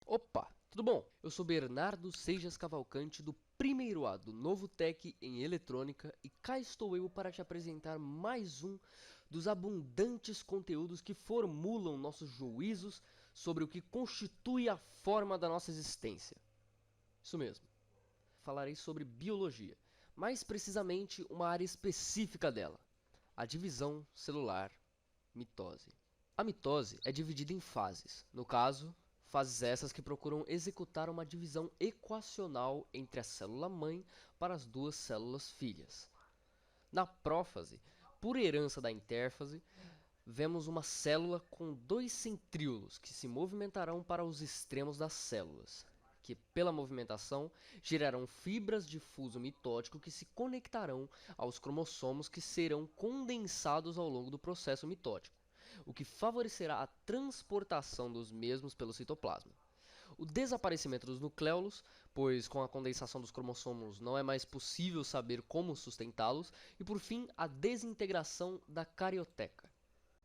Opa, tudo bom? Eu sou Bernardo Seijas Cavalcante do primeiro A do Novo Tech em Eletrônica e cá estou eu para te apresentar mais um dos abundantes conteúdos que formulam nossos juízos sobre o que constitui a forma da nossa existência. Isso mesmo, falarei sobre biologia, mais precisamente uma área específica dela, a divisão celular, mitose. A mitose é dividida em fases, no caso, fases essas que procuram executar uma divisão equacional entre a célula-mãe para as duas células filhas. Na prófase, por herança da intérfase, vemos uma célula com dois centríolos que se movimentarão para os extremos das células, que pela movimentação gerarão fibras de fuso mitótico que se conectarão aos cromossomos que serão condensados ao longo do processo mitótico, o que favorecerá a transportação dos mesmos pelo citoplasma. O desaparecimento dos nucleolos, pois com a condensação dos cromossomos não é mais possível saber como sustentá-los, e por fim a desintegração da carioteca.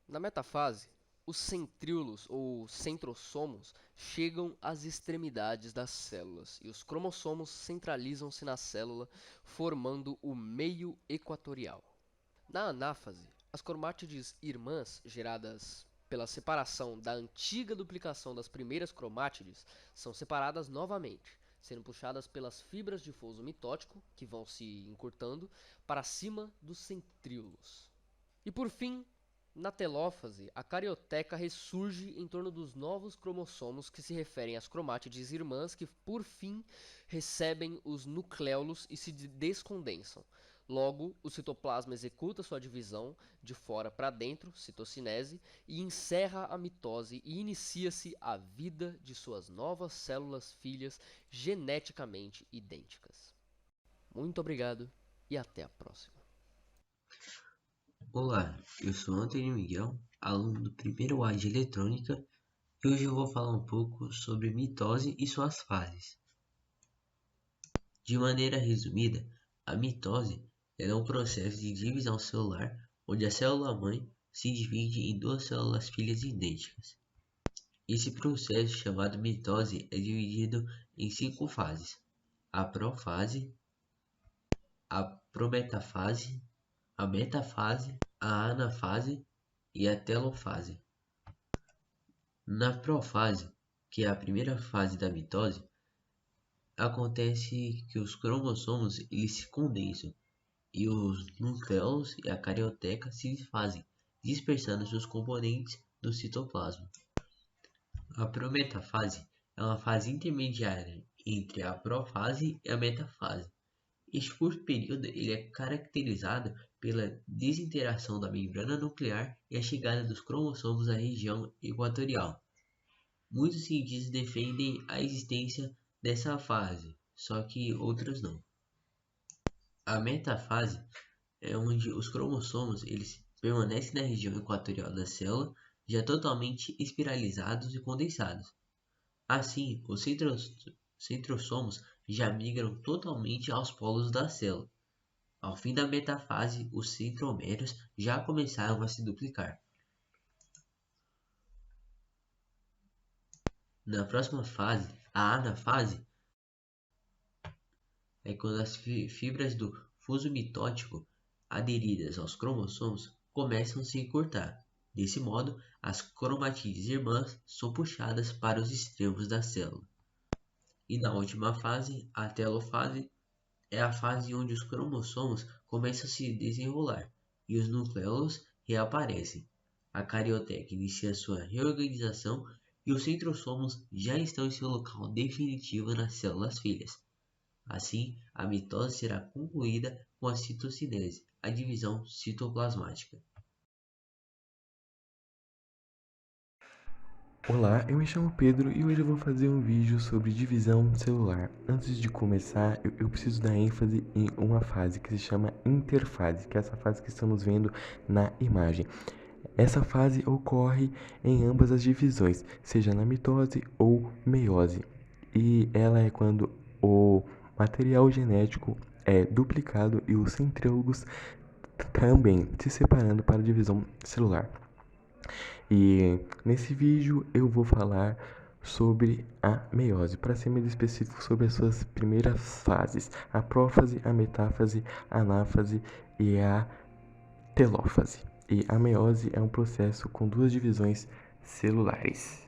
Na metafase, os centríolos ou centrosomos chegam às extremidades das células e os cromossomos centralizam-se na célula, formando o meio equatorial. Na anáfase, as cromátides irmãs geradas pela separação da antiga duplicação das primeiras cromátides são separadas novamente, sendo puxadas pelas fibras de fuso mitótico, que vão se encurtando, para cima dos centríolos. E por fim, na telófase, a carioteca ressurge em torno dos novos cromossomos que se referem às cromátides irmãs que, por fim, recebem os nucleolos e se descondensam. Logo, o citoplasma executa sua divisão de fora para dentro, citocinese, e encerra a mitose e inicia-se a vida de suas novas células filhas geneticamente idênticas. Muito obrigado e até a próxima. Olá, eu sou Antônio Miguel, aluno do primeiro A de Eletrônica, e hoje eu vou falar um pouco sobre mitose e suas fases. De maneira resumida, a mitose é um processo de divisão celular onde a célula-mãe se divide em duas células filhas idênticas. Esse processo, chamado mitose, é dividido em 5 fases: a profase, a prometafase, a metafase, a anafase e a telofase. Na profase, que é a primeira fase da mitose, acontece que os cromossomos eles se condensam e os nucleolos e a carioteca se desfazem, dispersando seus componentes do citoplasma. A prometafase é uma fase intermediária entre a profase e a metafase. Este curto período ele é caracterizado pela desinteração da membrana nuclear e a chegada dos cromossomos à região equatorial. Muitos cientistas defendem a existência dessa fase, só que outros não. A metafase é onde os cromossomos eles permanecem na região equatorial da célula, já totalmente espiralizados e condensados. Assim, os centrosomos já migram totalmente aos polos da célula. Ao fim da metafase, os centromérios já começaram a se duplicar. Na próxima fase, a anafase, é quando as fibras do fuso mitótico aderidas aos cromossomos começam a se encurtar. Desse modo, as cromatídeas irmãs são puxadas para os extremos da célula. E na última fase, a telofase, é a fase onde os cromossomos começam a se desenrolar e os nucleolos reaparecem. A carioteca inicia sua reorganização e os centrosomos já estão em seu local definitivo nas células filhas. Assim, a mitose será concluída com a citocinese, a divisão citoplasmática. Olá, eu me chamo Pedro e hoje eu vou fazer um vídeo sobre divisão celular. Antes de começar, eu preciso dar ênfase em uma fase que se chama interfase, que é essa fase que estamos vendo na imagem. Essa fase ocorre em ambas as divisões, seja na mitose ou meiose, e ela é quando o material genético é duplicado e os centríolos também se separando para a divisão celular. E nesse vídeo eu vou falar sobre a meiose, para ser mais específico sobre as suas primeiras fases, a prófase, a metáfase, a anáfase e a telófase. E a meiose é um processo com duas divisões celulares.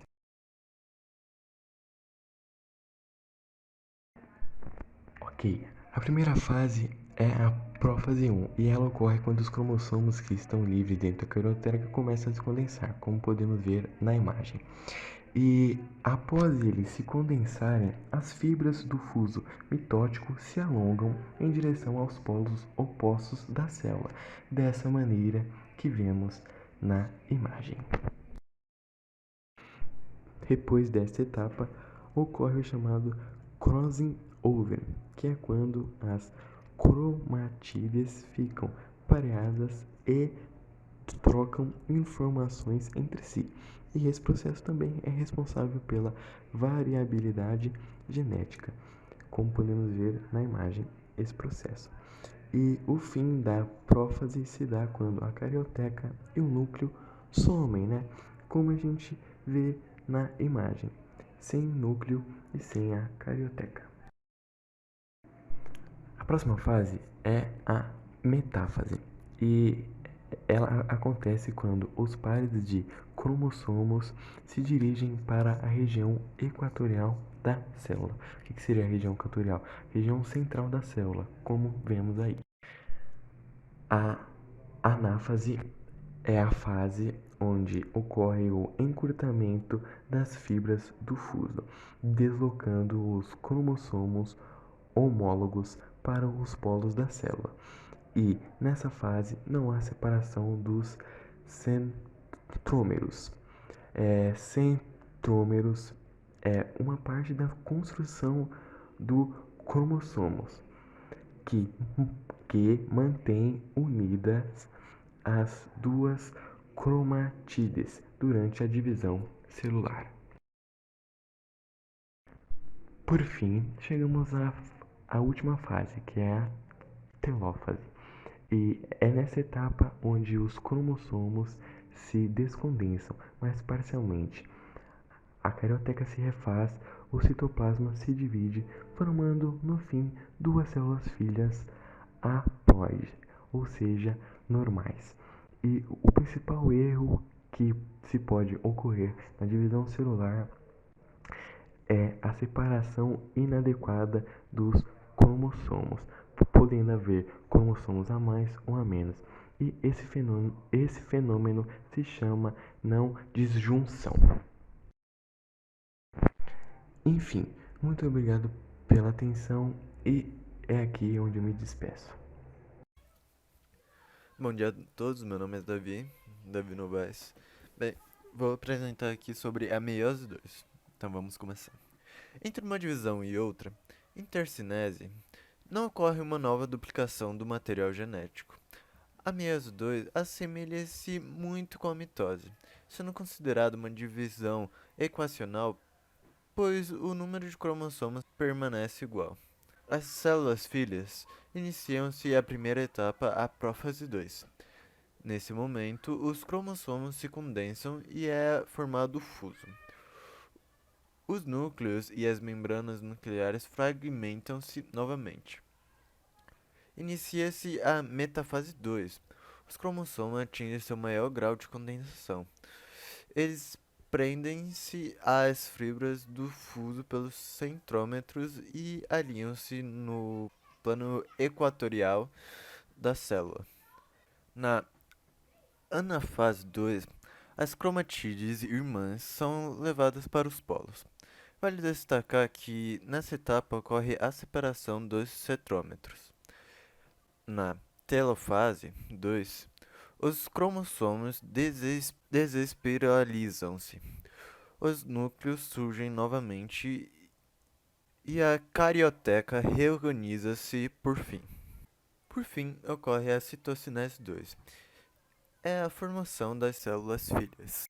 Ok, a primeira fase é a prófase 1 e ela ocorre quando os cromossomos que estão livres dentro da carioteca começam a se condensar, como podemos ver na imagem. E após eles se condensarem, as fibras do fuso mitótico se alongam em direção aos polos opostos da célula, dessa maneira que vemos na imagem. Depois desta etapa, ocorre o chamado crossing over, que é quando as cromatídeas ficam pareadas e trocam informações entre si. E esse processo também é responsável pela variabilidade genética, como podemos ver na imagem, esse processo. E o fim da prófase se dá quando a carioteca e o núcleo somem, né? Como a gente vê na imagem, sem núcleo e sem a carioteca. A próxima fase é a metáfase e ela acontece quando os pares de cromossomos se dirigem para a região equatorial da célula. O que seria a região equatorial? Região central da célula, como vemos aí. A anáfase é a fase onde ocorre o encurtamento das fibras do fuso, deslocando os cromossomos homólogos para os polos da célula. E nessa fase não há separação dos centrômeros. Centrômeros é uma parte da construção do cromossomos que, que mantém unidas as duas cromatídeas durante a divisão celular. Por fim, chegamos à última fase, que é a telófase. E é nessa etapa onde os cromossomos se descondensam, mas parcialmente. A carioteca se refaz, o citoplasma se divide, formando, no fim, duas células filhas haploides, ou seja, normais. E o principal erro que se pode ocorrer na divisão celular é a separação inadequada dos cromossomos, podendo haver cromossomos a mais ou a menos. E esse fenômeno se chama não disjunção. Enfim, muito obrigado pela atenção e é aqui onde eu me despeço. Bom dia a todos, meu nome é Davi Novaes. Bem, vou apresentar aqui sobre a meiose 2. Então vamos começar. Entre uma divisão e outra, intercinese, não ocorre uma nova duplicação do material genético. A meiose 2 assemelha-se muito com a mitose, sendo considerada uma divisão equacional, pois o número de cromossomos permanece igual. As células filhas iniciam-se a primeira etapa, a prófase 2. Nesse momento, os cromossomos se condensam e é formado o fuso. Os núcleos e as membranas nucleares fragmentam-se novamente. Inicia-se a metafase 2. Os cromossomos atingem seu maior grau de condensação. Eles prendem-se às fibras do fuso pelos centrômetros e alinham-se no plano equatorial da célula. Na anafase 2, as cromatídeas irmãs são levadas para os polos. Vale destacar que nessa etapa ocorre a separação dos centrômetros. Na telofase 2, os cromossomos desespiralizam-se. Os núcleos surgem novamente e a carioteca reorganiza-se por fim. Por fim, ocorre a citocinese 2. É a formação das células filhas.